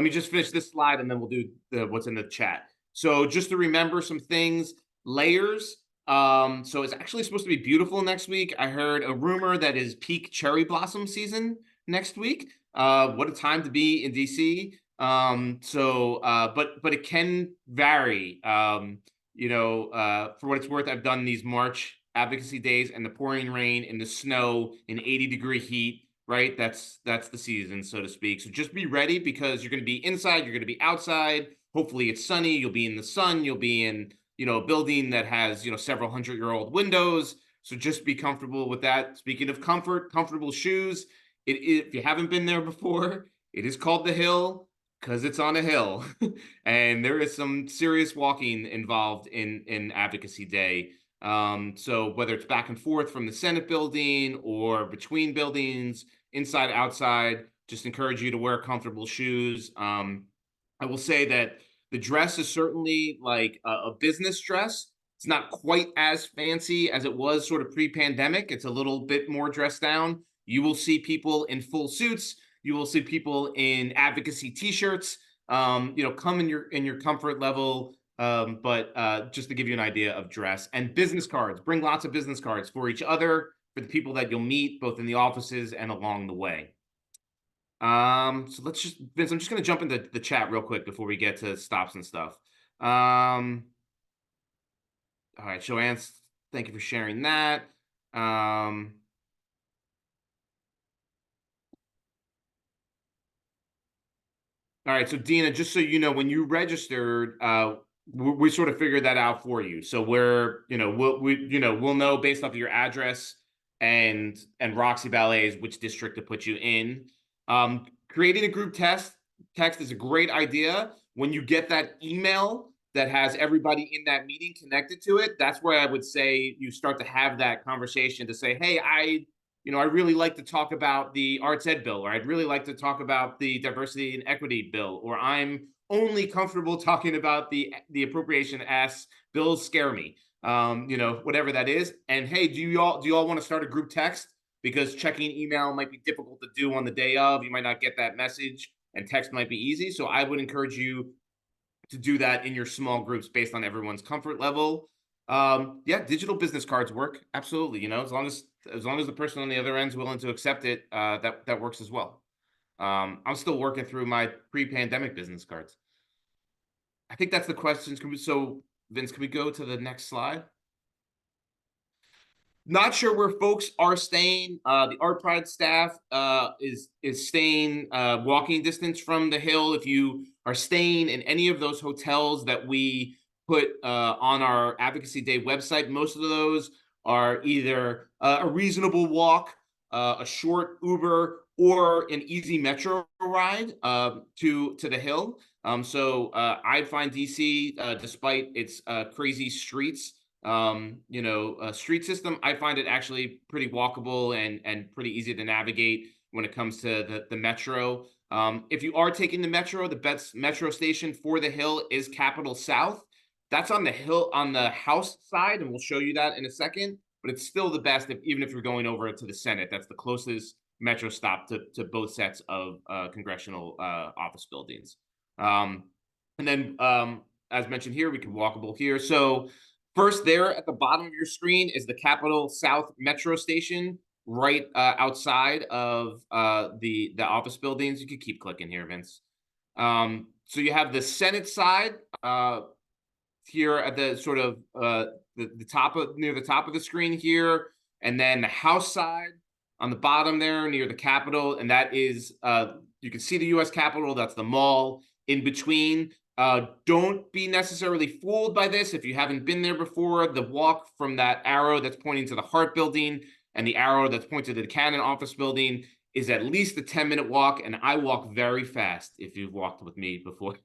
me just finish this slide and then we'll do what's in the chat. So just to remember some things, layers. So it's actually supposed to be beautiful next week. I heard a rumor that is peak cherry blossom season next week. What a time to be in DC. But it can vary. For what it's worth, I've done these March advocacy days and the pouring rain and the snow in 80-degree heat, right? That's the season, so to speak. So just be ready because you're going to be inside, you're going to be outside. Hopefully it's sunny. You'll be in the sun. You'll be in, a building that has, several 100-year-old windows. So just be comfortable with that. Speaking of comfort, comfortable shoes. If you haven't been there before, it is called the Hill because it's on a hill. And there is some serious walking involved in Advocacy Day. So whether it's back and forth from the Senate building or between buildings, inside, outside, just encourage you to wear comfortable shoes. I will say that the dress is certainly like a business dress. It's not quite as fancy as it was sort of pre-pandemic. It's a little bit more dressed down. You will see people in full suits. You will see people in advocacy t-shirts. Come in your comfort level. But just to give you an idea of dress and business cards, bring lots of business cards for each other, for the people that you'll meet both in the offices and along the way. So Vince, I'm just going to jump into the chat real quick before we get to stops and stuff. All right, Joanne, thank you for sharing that. All right, so Dina, just so you know, when you registered, we sort of figured that out for you. So we'll know based off of your address and Roxy Ballets which district to put you in. Creating a group text is a great idea. When you get that email that has everybody in that meeting connected to it, that's where I would say you start to have that conversation to say, hey, I really like to talk about the arts ed bill, or I'd really like to talk about the diversity and equity bill, or I'm only comfortable talking about the appropriation as bills scare me, whatever that is. And hey, do you all want to start a group text? Because checking email might be difficult to do on the day of. You might not get that message, and text might be easy. So I would encourage you to do that in your small groups based on everyone's comfort level. Digital business cards work. Absolutely. As long as the person on the other end is willing to accept it, that works as well. I'm still working through my pre-pandemic business cards. I think that's the questions. So Vince, can we go to the next slide? Not sure where folks are staying. The ArtPride staff is staying walking distance from the Hill. If you are staying in any of those hotels that we put on our Advocacy Day website, most of those are either a reasonable walk, a short Uber, or an easy metro ride to the Hill. So I find DC, despite its crazy streets, street system, I find it actually pretty walkable and pretty easy to navigate when it comes to the metro. If you are taking the metro, the best metro station for the Hill is Capitol South. That's on the Hill, on the House side, and we'll show you that in a second. But it's still the best, even if you're going over to the Senate. That's the closest metro stop to both sets of congressional office buildings. And then, as mentioned here, we can walkable here. So first, there at the bottom of your screen is the Capitol South Metro Station, right outside of the office buildings. You can keep clicking here, Vince. So you have the Senate side here at the sort of the top of near the top of the screen here, and then the House side on the bottom there near the Capitol, and that is you can see the U.S. Capitol. That's the mall in between. Don't be necessarily fooled by this if you haven't been there before. The walk from that arrow that's pointing to the Hart Building and the arrow that's pointing to the Cannon Office Building is at least a 10-minute walk, and I walk very fast if you've walked with me before.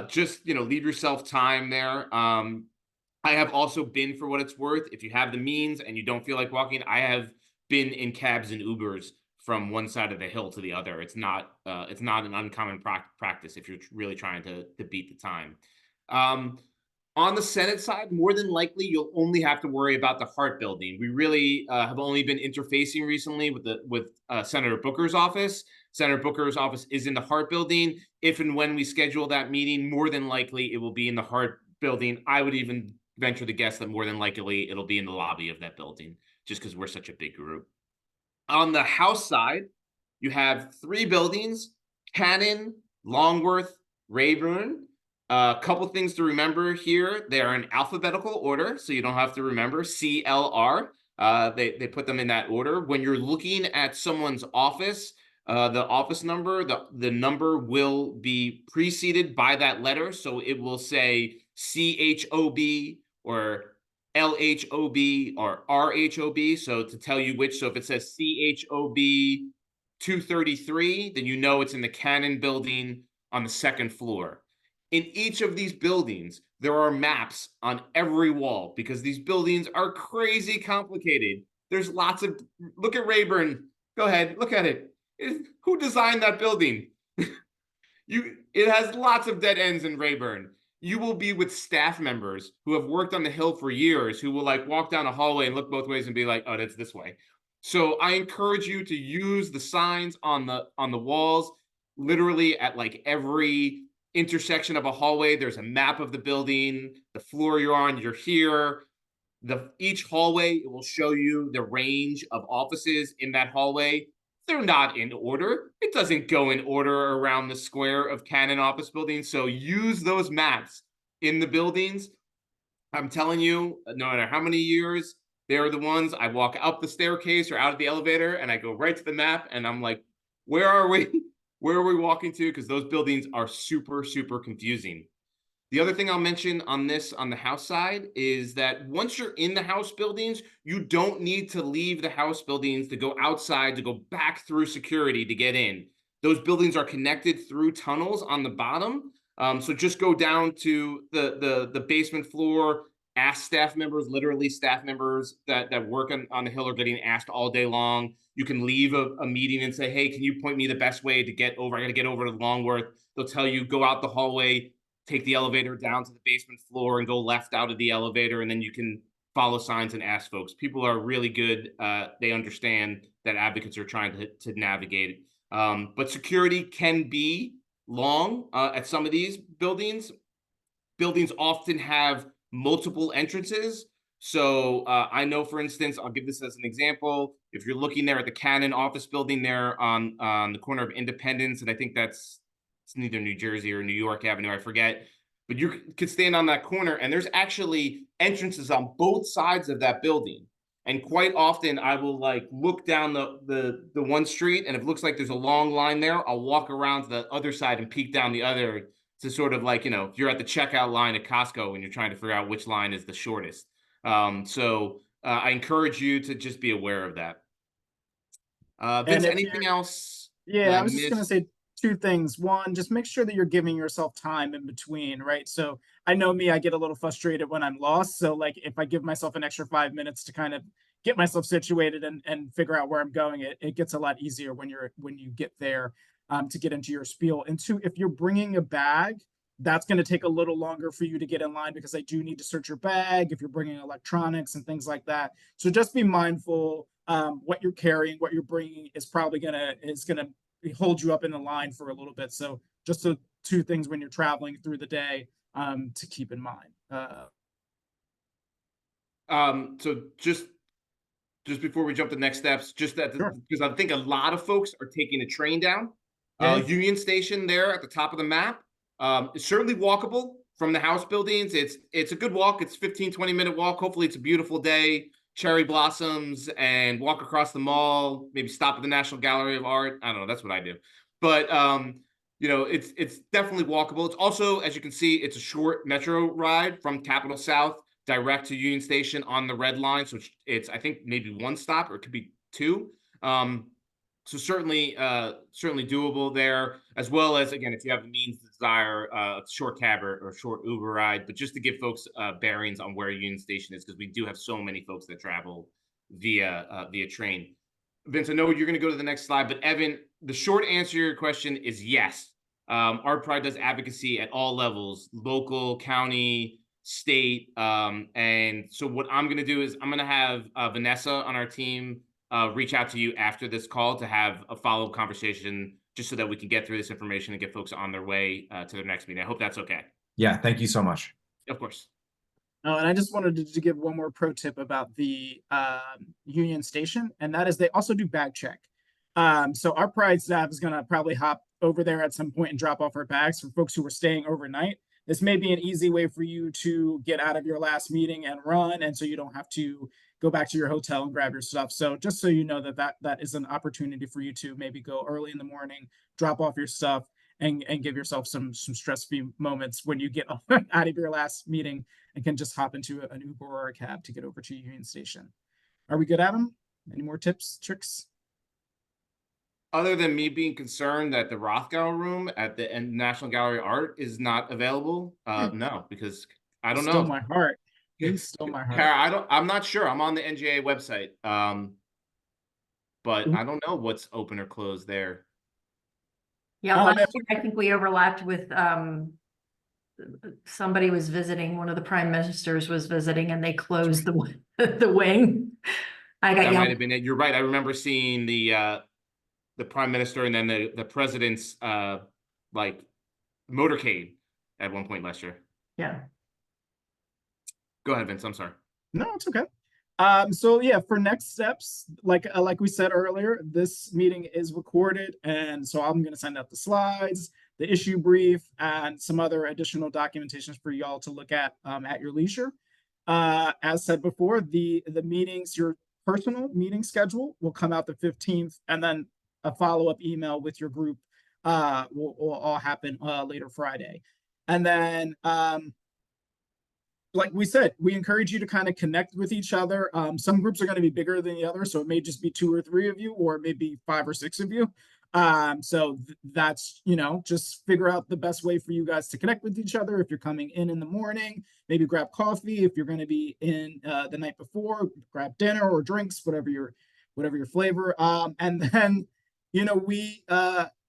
Just, leave yourself time there. I have also been, for what it's worth, if you have the means and you don't feel like walking, I have been in cabs and Ubers from one side of the hill to the other. It's not an uncommon practice if you're really trying to beat the time. On the Senate side, more than likely, you'll only have to worry about the Hart building. We really have only been interfacing recently with Senator Booker's office. Senator Booker's office is in the Hart building. If and when we schedule that meeting, more than likely it will be in the Hart building. I would even venture to guess that more than likely it'll be in the lobby of that building, just because we're such a big group. On the House side, you have 3 buildings: Cannon, Longworth, Rayburn. A couple things to remember here. They are in alphabetical order, so you don't have to remember CLR. They put them in that order. When you're looking at someone's office, the office number, the number will be preceded by that letter. So it will say CHOB or LHOB or RHOB. So to tell you which, so if it says CHOB 233, then you know it's in the Cannon building on the 2nd floor. In each of these buildings, there are maps on every wall because these buildings are crazy complicated. There's lots of, look at Rayburn. Go ahead, look at it. Who designed that building? It has lots of dead ends in Rayburn. You will be with staff members who have worked on the Hill for years, who will like walk down a hallway and look both ways and be like, oh, that's this way. So I encourage you to use the signs on the walls, literally at like every intersection of a hallway. There's a map of the building, the floor you're on, you're here. Each hallway, it will show you the range of offices in that hallway. They're not in order. It doesn't go in order around the square of Cannon office buildings. So use those maps in the buildings. I'm telling you, no matter how many years, they're the ones I walk up the staircase or out of the elevator and I go right to the map and I'm like, where are we? Where are we walking to? Because those buildings are super, super confusing. The other thing I'll mention on the House side is that once you're in the House buildings, you don't need to leave the House buildings to go outside, to go back through security to get in. Those buildings are connected through tunnels on the bottom. So just go down to the basement floor, ask staff members, literally staff members that work on the Hill are getting asked all day long. You can leave a meeting and say, hey, can you point me the best way to get over? I got to get over to Longworth. They'll tell you, go out the hallway, take the elevator down to the basement floor and go left out of the elevator. And then you can follow signs and ask folks. People are really good. They understand that advocates are trying to navigate it. But security can be long at some of these buildings. Buildings often have multiple entrances. So I know, for instance, I'll give this as an example. If you're looking there at the Cannon office building there on the corner of Independence, and I think it's neither New Jersey or New York Avenue, I forget, but you could stand on that corner and there's actually entrances on both sides of that building. And quite often I will like look down the one street, and if it looks like there's a long line there, I'll walk around to the other side and peek down the other to sort of like, if you're at the checkout line at Costco and you're trying to figure out which line is the shortest. I encourage you to just be aware of that. Vince, anything else? Yeah, I was just going to say 2 things. One, just make sure that you're giving yourself time in between, right? So I know me, I get a little frustrated when I'm lost. So like if I give myself an extra 5 minutes to kind of get myself situated and figure out where I'm going, it gets a lot easier when you get there to get into your spiel. And 2, if you're bringing a bag, that's going to take a little longer for you to get in line because I do need to search your bag if you're bringing electronics and things like that. So just be mindful. What you're carrying, what you're bringing is probably gonna hold you up in the line for a little bit. So just 2 things when you're traveling through the day to keep in mind. So just before we jump to next steps, just that because I think a lot of folks are taking a train down. Union Station there at the top of the map. It's certainly walkable from the House buildings. It's a good walk. It's 15-20 minute walk. Hopefully it's a beautiful day, cherry blossoms, and walk across the mall, maybe stop at the National Gallery of Art. I don't know, that's what I do. But it's definitely walkable. It's also, as you can see, it's a short metro ride from Capitol South direct to Union Station on the Red Line. So it's I think maybe 1 stop, or it could be 2. So certainly doable there, as well as, again, if you have the means to desire a short cab or short Uber ride, but just to give folks bearings on where Union Station is, because we do have so many folks that travel via train. Vince, I know you're going to go to the next slide, but Evan, the short answer to your question is yes. ArtPride does advocacy at all levels, local, county, state. And so what I'm going to do is I'm going to have Vanessa on our team reach out to you after this call to have a follow-up conversation, just so that we can get through this information and get folks on their way to their next meeting. I hope that's okay. Yeah, thank you so much. Of course. Oh, and I just wanted to give one more pro tip about the Union Station, and that is they also do bag check. So our Pride staff is going to probably hop over there at some point and drop off our bags for folks who are staying overnight. This may be an easy way for you to get out of your last meeting and run, and so you don't have to go back to your hotel and grab your stuff. So just so you know that is an opportunity for you to maybe go early in the morning, drop off your stuff, and give yourself some stress-free moments when you get out of your last meeting and can just hop into an Uber or a cab to get over to Union Station. Are we good, Adam? Any more tips, tricks? Other than me being concerned that the Rothgau room at the National Gallery of Art is not available, no, because I don't know. Still my heart. Please still my heart. Kara, I'm not sure. I'm on the NGA website, but I don't know what's open or closed there. Yeah, last year I think we overlapped with somebody was visiting, one of the prime ministers was visiting, and they closed the wing. That might have been it. You're right. I remember seeing the prime minister and then the president's like motorcade at one point last year. Yeah. Go ahead, Vince. I'm sorry. No, it's okay. So yeah, for next steps, like we said earlier, this meeting is recorded, and so I'm going to send out the slides, the issue brief, and some other additional documentations for y'all to look at your leisure. As said before, the meetings, your personal meeting schedule will come out the 15th, and then a follow-up email with your group will all happen later Friday. And then like we said, we encourage you to kind of connect with each other. Some groups are going to be bigger than the other, so it may just be 2 or 3 of you, or maybe 5 or 6 of you. So that's, just figure out the best way for you guys to connect with each other. If you're coming in the morning, maybe grab coffee. If you're going to be in the night before, grab dinner or drinks, whatever your flavor. And then,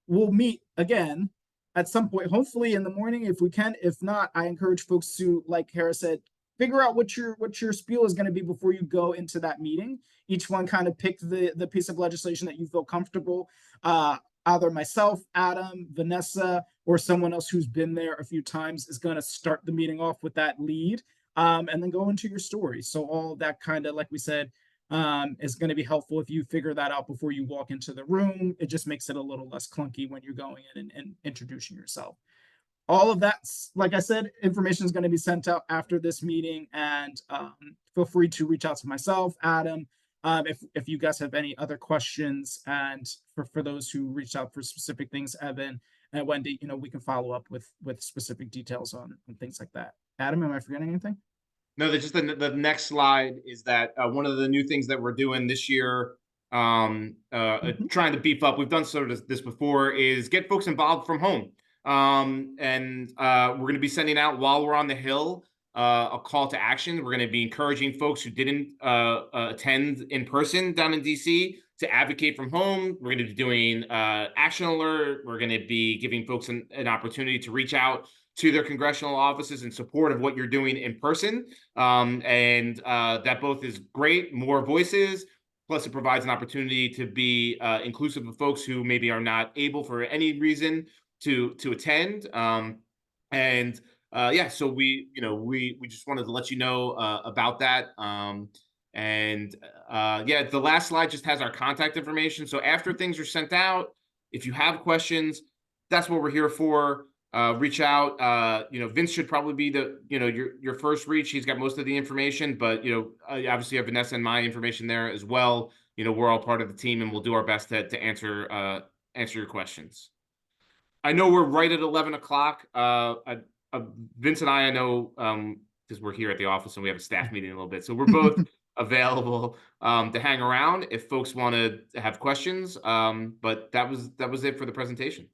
we'll meet again at some point, hopefully in the morning if we can. If not, I encourage folks to, like Kara said, figure out what your spiel is going to be before you go into that meeting. Each one kind of pick the piece of legislation that you feel comfortable. Either myself, Adam, Vanessa, or someone else who's been there a few times is going to start the meeting off with that lead, and then go into your story. So all that kind of, like we said, is going to be helpful if you figure that out before you walk into the room. It just makes it a little less clunky when you're going in and introducing yourself. All of that, like I said, information is going to be sent out after this meeting, and feel free to reach out to myself, Adam, if you guys have any other questions, and for those who reached out for specific things, Evan and Wendy, we can follow up with specific details on things like that. Adam, am I forgetting anything? No, just the next slide is that one of the new things that we're doing this year, trying to beef up, we've done sort of this before, is get folks involved from home. And we're going to be sending out, while we're on the Hill, a call to action. We're going to be encouraging folks who didn't attend in person down in DC to advocate from home. We're going to be doing action alert. We're going to be giving folks an opportunity to reach out to their congressional offices in support of what you're doing in person. And that both is great, more voices, plus it provides an opportunity to be inclusive of folks who maybe are not able for any reason to attend. So we just wanted to let you know about that. The last slide just has our contact information. So after things are sent out, if you have questions, that's what we're here for. Reach out. Vince should probably be your first reach. He's got most of the information, but obviously you have Vanessa and my information there as well. We're all part of the team, and we'll do our best to answer your questions. I know we're right at 11 o'clock. Vince and I know, because we're here at the office and we have a staff meeting in a little bit. So we're both available to hang around if folks want to have questions. But that was it for the presentation.